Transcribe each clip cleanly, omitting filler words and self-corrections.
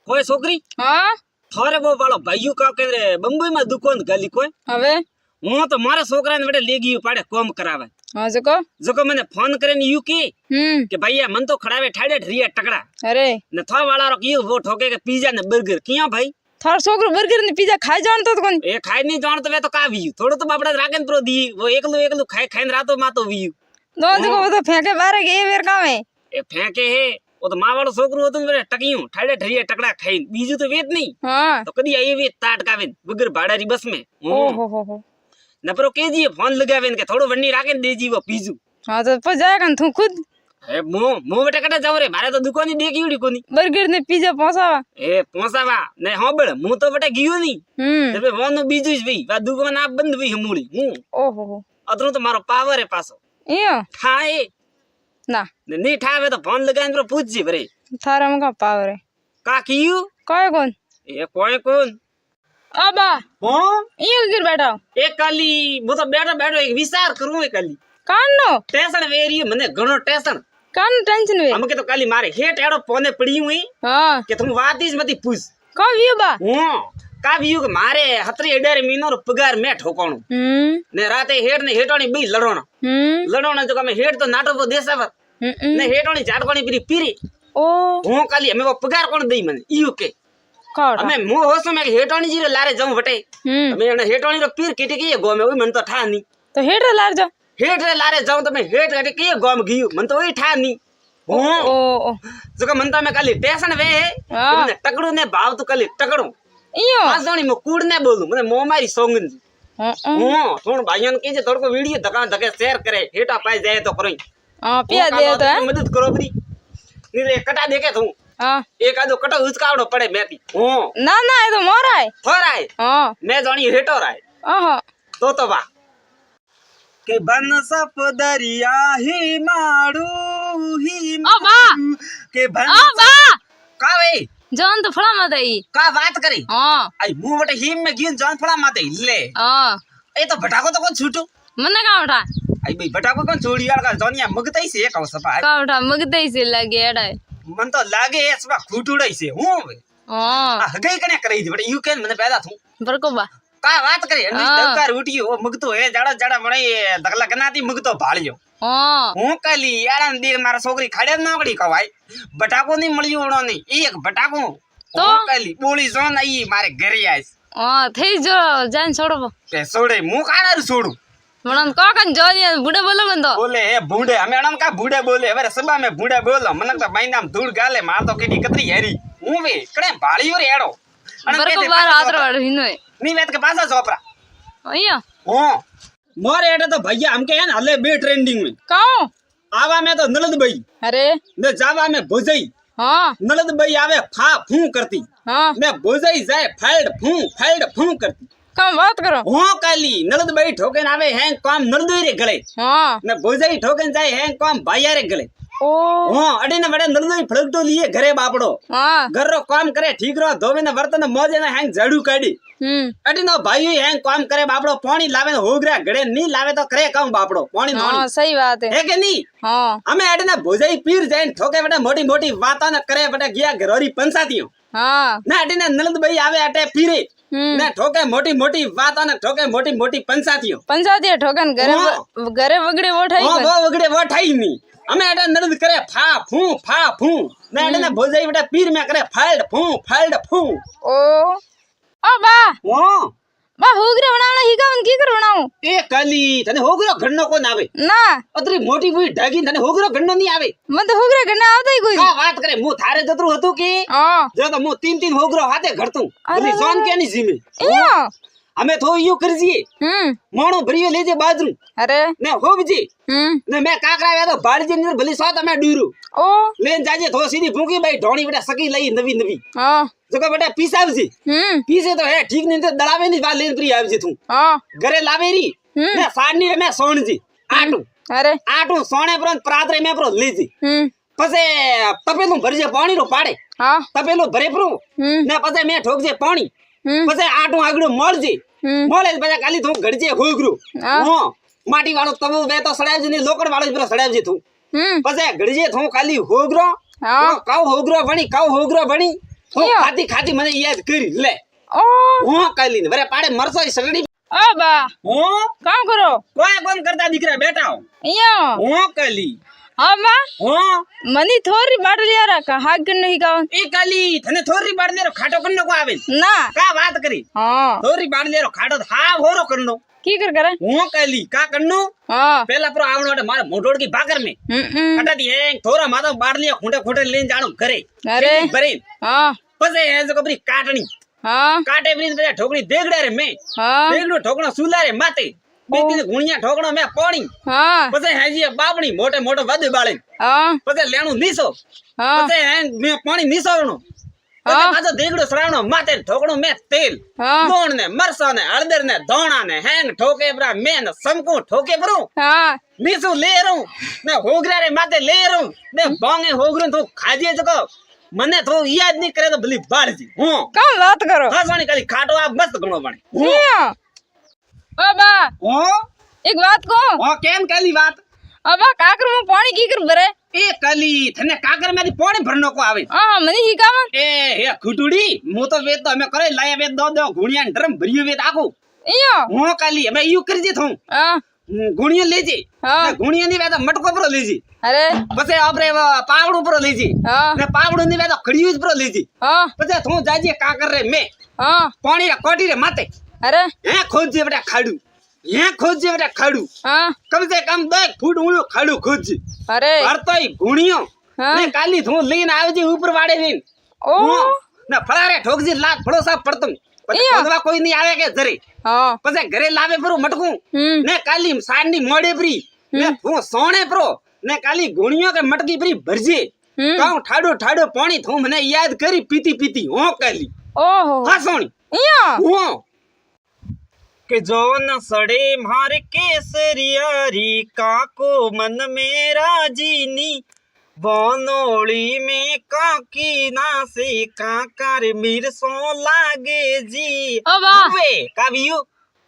कोई छोकरी हाँ थारे वो वालो भाईयो का के रे बम्बई में दुकान गाली कोई हवे वो तो मारे छोकरा ने बेटे ले गई पाड़े काम करावे हाँ जको मैंने फोन करे ने यू की हम्म कि भैया मन तो खड़ावे ठाड़े रिया टकड़ा अरे ने था वाला रो की वो ठोके के पिज्जा ने बर्गर किया भाई थार छोकरो बर्गर ने पिज्जा खाई जानतो तो कोन ए खाई नहीं जानतो वे तो का वी थोड़ो तो बापड़ा रागन प्रो दी वो एकलू खाए खाइन रातो मा तो वी दो जको वो तो फेंके बारे के वेर कावे ए फेंके है वो तो मां वालो छोकरो होतो ने टकियो ठाड़े रिया टकड़ा खाई बीजू तो वेत नहीं हाँ तो कदी आई वे ताटकावे बगर भाड़ारी बस में ओ हो नपरो केजी फोन लगावे के थोड़ो वन्नी राखे देजी वो पीजू हाँ तो पर जाएगा तू खुद ए मो बेटा कटा जाओ रे मारे तो दुकान ही देखी उड़ी कोनी बर्गर ने पिज्जा पहुंचावा ए पहुंचावा ने हां बड़ मु तो बेटा गियो नहीं तबे वोनो बीजू वी वा दुकान आप बंद वी हमूली ओ हो अतरो तो मारो पावर है पासो इयो ठाए ना नहीं ठावे तो फोन लगाइन पर पूछ जी बरे थारा में का पावर है का कियो काय कौन ए कोई कौन अबा हो इयो गिर बैठा ए काली मु तो बैठो एक विचार करूं ए काली कान नो टेंशन वेरी मने घणो टेंशन कान टेंशन वे हम के तो काली मारे हेट एड़ो पोने पड़ी हुई हां कि तुम वातीस मती पूछ का वियो बा का वियो के मारे हतरी एडर मीनो रो पगार में ठोकणो ने राते हेट ने हेटोनी बई लड़ोना जो में हेट तो नाटो वो देसावर ने हेटोनी झाटकोनी पीरी ओ हूं काली हमें वो पगार कोन दई मने इयो के काड़ा हमें मु होसो में हेटोनी जी रे लारे जाऊं वटे हमें ने हेटोनी रो पीर केटी के गो में ओई मन तो ठा नी तो हेट लार जा हेट रे लारे जाऊं तो मैं हेट केटी के गो में गियो मन तो ओई ठा नी ओ जो मन तो मैं काली टेंशन वे है ने टकड़ू ने भाव तो काली टकड़ू इयो आजोनी मु कूड़ ने बोलू मने मो मारी सोंगन थोड़ भाइयों के जे थोड़ को वीडियो धका धके शेयर करे हेटा पाई जाए तो करोई हां पिया दे तो है मदद करो बरी नी रे कटा देखे तू हां एक आदो कटा उचकावड़ो पड़े मेती ना ना ये तो मोरा है थोड़ा है हां मैं जानी हेटो रहा है ओहो तो वाह के बन सप दरिया ही माड़ू ही ओ बा के बन ओ बा का वे जान तो फड़ा मत आई का बात करी हां आई मुंह बटे हिम में गिन जान फड़ा माते ले हां ए तो भटाको तो कौन छूटो मने का उठा आई भाई भटाको कौन छोड़ी यार का जानिया मगतई से का सपा का उठा मगदई से लगे एड़ा मन तो लागे है सबा खूटुड़ई से हूं हां हगई कने करई थी बटे यू कैन मने पैदा थू बरको बा का बात करे डंकार उठी वो मगतो है जड़ा बणे दगला गनाती मगतो भाळियो हां हूं काली यार देख मारा छोकरी खड़े नौकरी कवाई बटाको नहीं मळ्यो ओणो नहीं एक बटाको तो काली बोली जोन आई मारे घरे आइस हां थई जो जान छोड़ो ते छोड़े मु कानार छोड़ू मनन का कन जोनी बूढ़े बोलो मन तो बोले ए बूढ़े हमें अणम का बूढ़े बोले अरे सबा में बूढ़े बोलो मनक तो भाई नाम धूड़ गाले मार तो केडी कतरी हेरी हूं वे कणे भाळियो रे एड़ो बरको बार आदरो हिनो नी वेत के पासा सोपरा अयो ओ मोरे एडे तो भैया हमके है ना हले बे ट्रेंडिंग में काओ आवा में तो नलद बई अरे ने जावा में भुजई हां नलद बई आवे फा फू करती हां ने भुजई जाए फैल्ड फू करती कम बात करो हो काली नलद बई ठोकन आवे हैं काम नलदई रे गले हां ने भुजई ठोकन जाए हैं काम भाईया रे गले ओ हो अडी ने बड़े नलदई फड़कटो लिए घरे बापड़ो हां घर रो काम करे ठीक रो धोवे ने बर्तन मोजे ने हैं झाड़ू काडी अडी नो भाई हैं काम करे बापड़ो पानी लावे ने होगरा घड़े नहीं लावे तो करे काम बापड़ो पानी नोनी हां सही बात है के नहीं हां हमें अडी ने भुजई पीर जाए ठोके बटे मोटी मोटी बाता न करे बटे गया घरोरी पंचातियो हां ना अडी ने नलद भाई आवे अटे पीरे ने ठोके मोटी मोटी बाता न ठोके मोटी मोटी पंचातियो ठोकन घरे वगड़े वो ठाई वो वगड़े वो ठाई नहीं हमें अटे नलद करे फा फू ने अडी ने भुजई बटे पीर में करे फैल्ड फू ओ ओ बा वो बा होगरे बनाना ही का उनकी कर बनाऊं ए काली तने होगरो घड़नो को नावे ना अतरी मोटी बुई ढागी तने होगरो घड़नो नहीं आवे मन तो होगरे घड़ना आवता ही कोई का बात करे मु थारे जतरू हतु की हां जो तो मु तीन होगरो हाथे घड़तू अरे जोन के नहीं जीमे इयो हमें तो यू करजिए मोणो भरियो लेजे बाजरू अरे ने होबजी ने मैं काकरा वे तो बाड़जी ने भली साथ मैं डूरू ओ लेन जाजे थो सीधी फूकी भाई ढोणी बेटा सकी लई नवी हां जको बेटा पीसावजी पीसे तो है ठीक नहीं तो दड़ावे नहीं बा लेन प्री आवजी तू हां घरे लावेरी ने साडनी रे मैं सोणजी आटू अरे आटू सोने पर प्रातरे में पर लेजी पसे तपेलो भरजे पानी रो पाड़े हां तपेलो भरे प्रो ने पसे मैं ठोकजे पानी पसे आटू आगड़ो मळजे मोले बजा काली थू घड़जे होगरू हां माटी वालो तबो वे तो सड़ावजे ने लोकड़ वालो पर सड़ावजे थू पसे घड़जे थू खाली होगरो हां काऊ होगरो बणी હું ખાતી ખાતી મને યાદ કરી લે ઓ હું કાલી ને વરે પાડે મરસો સગડી ઓ બા હું કામ કરો કોઈ કોમ કરતા દીકરા બેટા હો અહીંયા હું કાલી હા બા હું મને થોડી બાટલી આ રાખા હાક ગણ નહીં કાવ એ કાલી તને થોરી બાડ લેરો ખાટો કન્નો કો આવે ના કા વાત કરી હા થોરી બાડ લેરો ખાટો હા હોરો કન્નો की कर करे હું કાલી કા કન્નો हाँ પેલા પ્રો આવણો મારે મોઢોડ કી ભાગર મે કટાતી હે થોરા માતો બાડ લે ખૂંટે ખૂંટે લઈને જાણો ઘરે अरे ભરી हाँ પછી હે જો કબરી કાટણી हाँ કાટે બરી પછી ઠોકણી દેગડે રે મે हाँ દેગડો ઠોકણો સુલારે માતે બીતી ગુણિયા ઠોકણો મે પાણી हाँ પછી હેજી બાબણી મોટે મોટો વદ બાળે हाँ પછી લેણું નીસો हाँ પછી હે મે પાણી નીસોણો પછી પાછો દેગડો સરાવણો માતે ઠોકણો મે તેલ हाँ લૂણ ને મરસા ને હળદર ને ધોણા ને હેંગ ઠોકે બરા મે ને સમકુ ઠોકે બરો हाँ નીસુ લેરું ને હોગરા રે માતે લેરું ને બોંગે હોગરું તો ખાજે જકો મને તો યાદ નહીં કરે તો ભલી બાળજી હું कम बात करो હસવાની ખાલી ખાટો આ મસ્ત ગણો બને यहाँ ओ बा હું एक बात को હું કેમ કાલી વાત अब काकर में पानी की कर भरे એ કાલી તને કાકર માંથી પાણી ભરનો કો આવે हाँ मनी ही काम એ હે ખુટુડી હું તો વેત તો અમે કરે લાયા વેત દો ગુણિયા ડ્રમ ભર્યું વેત આખું यहाँ હું કાલી અમે યુ કરી દે થું हाँ ગુણિયા લેજે हाँ ગુણિયા ની વેત મટકો પર લેજે अरे પછી આપણે પાવડું પર લેજે हाँ ને પાવડું ની વેત ખડિયું પર લેજે हाँ પછી તું જાજે કાકર રે મે हाँ પાણી રે કોટી રે માતે अरे હે ખોજે બેટા ખાડું હે ખોજે બેટા ખાડું हाँ કમ સે કમ 2 ફૂટ ઊંડું ખાડું ખોજે अरे ભરતોય ગુણિયો हाँ ને કાલી તું લઈને આવજે ઉપર વાડે લઈને ओ ના ફળારે ઠોકજી લાખ ફળો સાફ પડતું પછી ઈયા. ખોદવા કોઈ નહીં આવે કે જરે हाँ પછી ઘરે લાવે પરો મટકું ને કાલી સાંજની મોડે પ્રી ને હું સોણે પ્રો ને કાલી ગુણિયો કે મટકી પ્રી ભરજે કાઉ ઠાડો ઠાડો પાણી થું મને યાદ કરી પીતી પીતી હો કાલી ओहो હા સોણી यहाँ હું કે જો ન સડે મારે કેસરિયારી કાકો મન મેરા જીની बनोली में काकी ना से काकर मिरसो लागे जी ओ वाह वे कावियो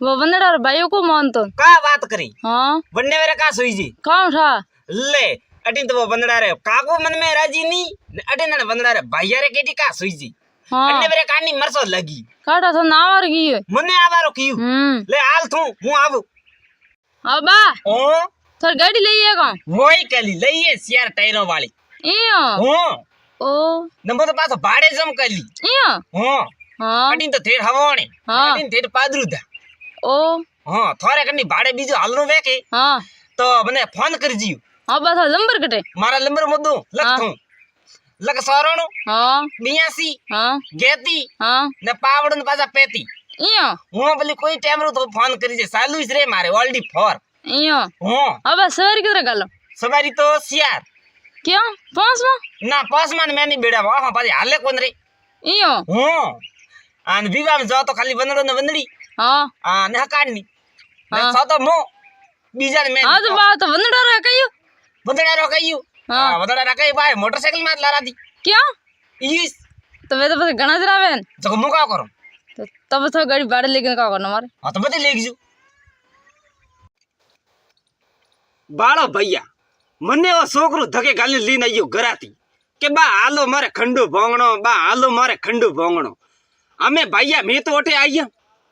वो बंदड़ा और भाइयों को मान तो का बात करी हाँ वन्ने मेरे का सोई जी कौन था ले अटिन तो वो बंदड़ा रे काको मन में राजी नी अटिन ने बंदड़ा रे भाईया रे केटी का सोई जी हाँ अन्ने मेरे कानी मरसो लगी काटा तो नावर की है मने आवारो कियो ले आल थू हूं आव अबा ओ थोड़ी गाड़ी ले आएगा वही कली लईए सियार टायरों वाली यहाँ हो ओ नंबर तो पासो भाड़े जम कली यहाँ हो हाँ अटिन तो थेर हवाणे हाँ अटिन थेर पादरू था ओ हाँ थोड़े कनी भाड़े बीजो हालनो वेके हाँ तो मने फोन कर जियो हाँ बस नंबर कटे मारा नंबर मुद्दो लख हाँ। थू लख सोरणो हाँ 82 हाँ गेती हाँ ने पावड़न पासा पेती यहाँ હું ભલે કોઈ ટાઈમ રો તો ફોન કરી છે ચાલુ જ રે મારે ઓલડી 4 यहाँ હું अब सर किधर गलो સવારી તો સિયાર क्यों पाँच में ના પાસ માં મે ની બેડા વાહ પાછી હાલે કોન રે यहाँ હું આન વિવાહ માં જાવ તો ખાલી વંદડો ને વંદડી हाँ આ ને હકાડની ને हाँ। સો તો મો બીજા ને મે हाँ तो बात तो बंदड़ा रहा कहियो વંદડા રો કયું हाँ। હા વંદડા રા કઈ ભાઈ મોટરસાઇકલ માં લારા દી क्या ઈસ तो वे तो बस गणा चलावे જો મુ કા કરું तो तब तो गाड़ी भाड़े लेके का करना मारे હા તો બધી લઈ ગયો બાળો ભૈયા મને એવો છોકરો ધકે ગાલી લઈને આવ્યો ઘરાતી કે બા હાલો મારે ખંડુ ભોંગણો બા હાલો મારે ખંડુ ભોંગણો અમે ભાઈયા મેં તો ઓઠે આવ્યા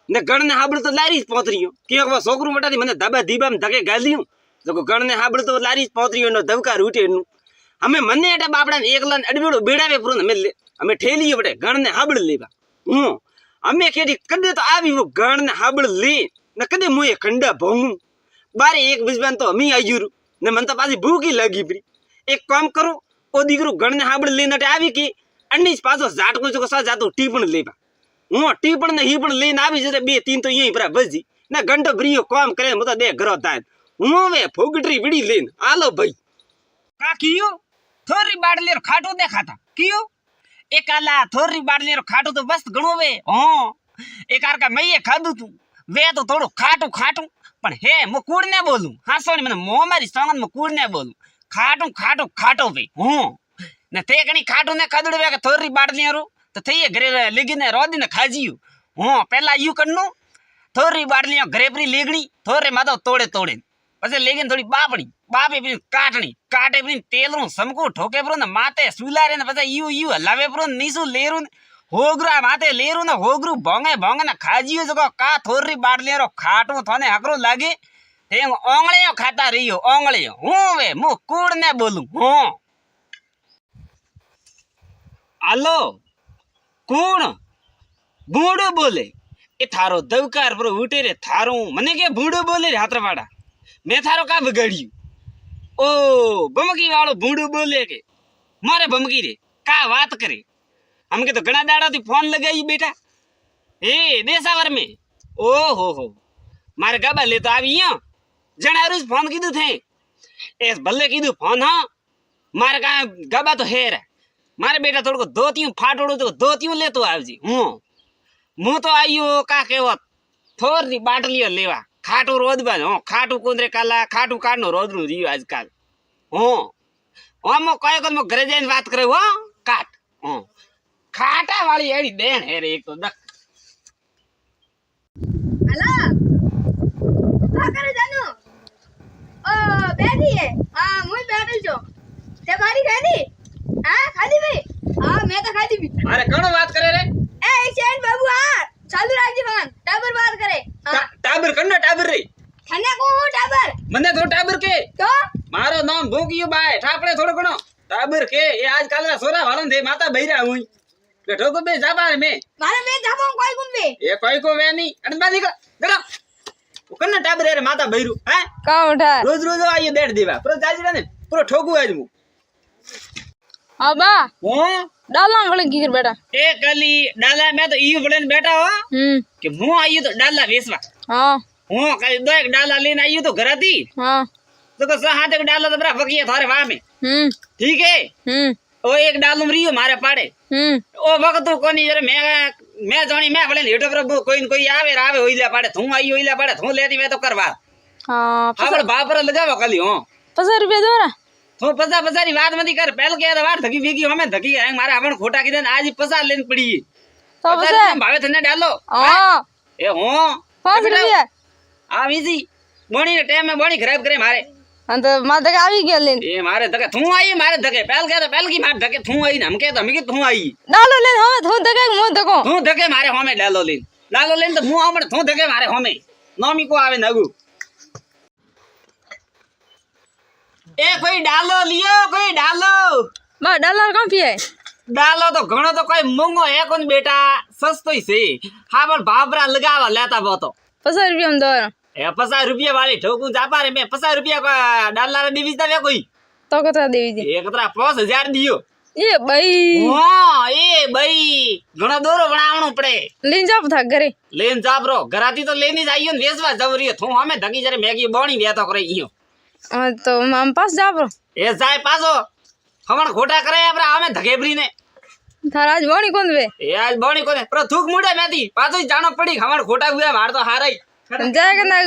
ને ગણને હાબળ તો લારી જ પહોંચરીયો કે છોકરું મોટાથી મને ધાબા ધીબામ ધકે ગાલ્યું તો ગણને હાબળ તો લારી જ પહોંચરીયો નો ધવકાર ઉઠેનું અમે મને એટલે બાપડાને એકલા અડબેડો બેડાવે પૂરો અમે અમે ઠેલીએ વડે ગણને હાબળ લેવા હું અમે કેડી કદે તો આવી ગણને હાબળ લે ને કદે મુએ ખંડા ભોંગું બારે એક વિજવાન તો અમી આવ્યું ને મને તો પાછી ભૂખી લાગી પડી એક કામ કરો ઓ દીકરો ગણને હાબળ લઈને આવી કે અન્ની પાછો ઝાટકો જો સા જાતો ટીપણ લેવા હું ટીપણ ને હીપણ લઈને આવી જતે બે તીન તો અહીં પરા ભજી ને ગંડો બ્રીયો કામ કરે મત દે ઘરો થાય હું હવે ફોગટરી વિડી લઈને આલો ભાઈ કા કીયો થોરી બાડલેર ખાટો દેખાતા કીયો એક આલા થોરી બાડલેર ખાટો તો બસ ઘણો વે હા એક આર કા મઈએ ખાધું તું વે તો થોડું ખાટું ખાટું પણ હે હું કૂડ ને બોલું હાસોણી મને મો મારી સંગન માં કૂડ ને બોલું ખાટું ખાટું ખાટો ભાઈ હું ને તે કણી ખાટું ને ખાધું વે કે થોરી બાડલેરું તો થઈએ ઘરે લીગીને રોદીને ખાજીયું હું પેલા યુ કન્નું થોરી બાડલીઓ ઘરે પરી લીગણી થોરે માતો તોડે તોડે પછી લેગીને થોડી બાપે પછી કાટે પછી તેલનું સમકું ઠોકે પરો ને માથે સુલારે ને પછી ઈયું હલાવે પરો ને નીસું લેરું ને હોગરા માથે લેરું ને હોગરું ભોંગે ને ખાજીયું જકો કા થોરી બાટલીરો ખાટું થોને હકરું લાગે તે ઓંગળીઓ ખાતા રહ્યો ઓંગળીઓ હું કૂડ ને બોલું હું આલો કોણ ભૂંડો બોલે એ થારો દવકાર પર ઉઠે રે થારું મને કે ભૂંડો બોલે રે હાથરવાડા મેં થારો કા બગાડ્યું ઓ બમકી વાળો ભૂંડો બોલે કે મારે બમકી રે કા વાત કરે આમ કે તો ઘણા દાડાથી ફોન લગાવી બેટા એ દેસાવર મેં ઓહો મારે ગાબા લેતો આવી જણારું જ ફોન કીધું થે એ ભલે કીધું ફોન હા મારે કા ગાબા તો હેર મારે બેટા થોડુંક ધોતિયું ફાટોડું તો ધોતિયું લેતો આવજે હું તો આવ્યો કા કેવો થોરની બાટલીઓ લેવા ખાટું રોદબા ખાટું કુંદરે કાલા ખાટું કાઢનું રોદનું રહ્યું આજકાલ કયો કદ ઘરે જઈને વાત કરે હો કાટ ખાટા વાળી એડી દેણ હેરે એક તો દક हेलो क्या करे जानू ओ बैठी है हाँ मुझे बैठी जो ते खाली खाली हाँ खाली भाई हाँ मैं तो खाली भी અરે કોણ વાત કરે રે ए चैन बाबू हाँ चालू રાખજે ફોન ટાબર બાત કરે हाँ ટાબર કન્નો ટાબર રે થને કો હું ટાબર મને તો ટાબર કે તો મારો નામ ભૂક્યો બાય ઠાપડે થોડો ઘણો ટાબર કે એ આજકાલના સોરા વાળન દે માતા બૈરા હું બેઠો કો બે જાબા મે મારે બે જાબો કોઈ ગુંબે એ કોઈ કો વે ની અને બાદી ગડો કન્નો ટાબર રે માતા બૈરું હે કા ઉઠા રોજ આયો દેડ દેવા પૂરો જાજડા ને પૂરો ઠોકું આજ હું હા બા હું ડાલા વળે ગીર બેટા એ કલી ડાલા મે તો ઈ વળન બેઠા હો કે હું આયો તો ડાલા વેસવા હા હું કઈ દો એક ડાલા લઈને આયો તો ઘરાતી હા तो को हाथ एक डाला तो बरा फकिया थारे वाह में ठीक है ओ एक डालूम रियो मारे पाड़े ओ वक्त तो कोनी जरे मैं जानी मैं भले हेटो पर कोई न कोई आवे होइला पाड़े थू आई होइला पाड़े थू लेती वे तो करवा हां हां बाप पर लगावा खाली हो 50 रुपया दोरा थू 50 नी बात मती कर पहल के वार धकी वेगी हमें धकी है मारे आपण खोटा की देन आज 50 लेन पड़ी तो बस भावे थने डालो हां ए हो 5 रुपया आवी जी बोणी ने टाइम में बोणी खराब करे मारे अंत माते આવી ગયો લેન ए मारे धके थू आई मारे धके पहल के तो पहल की मार धके थू आई हम के तो हम के थू आई ડાલો લેન હવે થો ધકે મો ધકો थू धके मारे होमे डालो लेन तो मुंह हमने थू धके मारे होमे नोमी को आवे नगु ए कोई डालो लियो कोई डालो બા ડાલર કાં પીએ डालो तो घणो तो कोई मोंगो है कोन बेटा सस्तो ही से हां पर बाबरा लगावा लेता बो तो 50 रुपया में दोरा ए 50 रुपया वाली ठोकू जापा रे मैं 50 रुपया का डालर दीवीता वे कोई તો કતરા દેવી દે एक तरह 5000 दियो એ ભાઈ हां ए भाई घणो दोरो बनावणो पड़े લેન જાવ થા ઘરે लेन जाबरो घराती तो लेनी जाइयो ने वेचवा जवरी थू हमें धकी जरे मैगी बोणी देतो करे इयो તો મામ પાસ જાબરો ए जाय पासो हमण खोटा करे अपरा हमें धकेबरी ने થારા આજ વણી કોણ વે ए आज बोणी कोने पर थूक मुड़े मेती पाछो जानो पड़ी हमण खोटा हुआ मार तो हाराई જાય કે ના